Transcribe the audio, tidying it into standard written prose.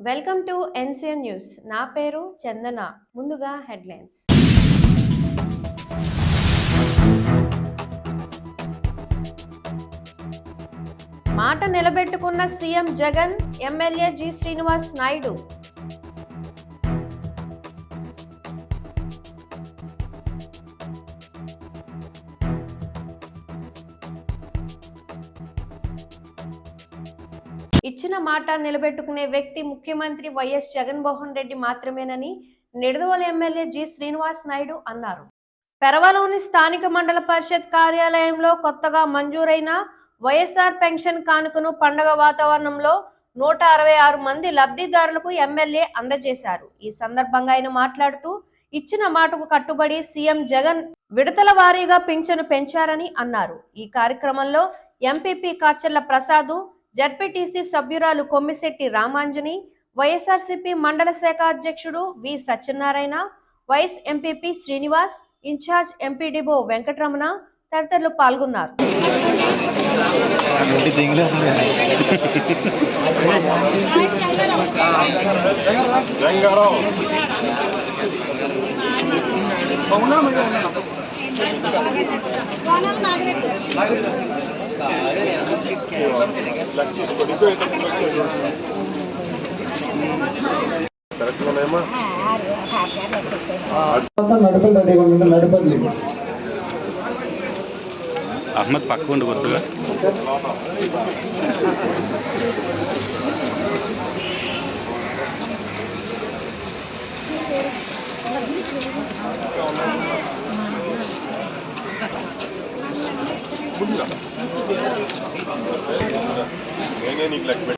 Welcome to NCN news. నా పేరు చందన. ముందుగా హెడ్లైన్స్. మాట నిలబెట్టుకున్న CM Jagan, MLA G Srinivas Naidu. ఇచ్చిన మాట నిలబెట్టుకునే వ్యక్తి ముఖ్యమంత్రి వైఎస్ జగన్మోహన్ రెడ్డి మాత్రమేనని నిడదవోలు ఎమ్మెల్యే జి శ్రీనివాస్ నాయుడు అన్నారు. పెరవలోని స్థానిక మండల పరిషత్ కార్యాలయంలో కొత్తగా మంజూరైన వైఎస్ఆర్ పెన్షన్ కానుకను పండగ వాతావరణంలో 166 మంది లబ్ధిదారులకు ఎమ్మెల్యే అందజేశారు. ఈ సందర్భంగా ఆయన మాట్లాడుతూ, ఇచ్చిన మాటకు కట్టుబడి సీఎం జగన్ విడతల వారీగా పింఛను పెంచారని అన్నారు. ఈ కార్యక్రమంలో ఎంపీపీ కాచర్ల ప్రసాదు, జడ్పీటీసీ సభ్యురాలు కొమ్మిశెట్టి రామాంజని, వైఎస్ఆర్సీపీ మండల శాఖ అధ్యక్షుడు V Satyanarayana, vice MPP Srinivas, in charge MPDO Venkataramana తదితరులు పాల్గొన్నారు. అహ్మద్ పక్క ఉండి కొద్దిగా నేనే నీకు లెక్క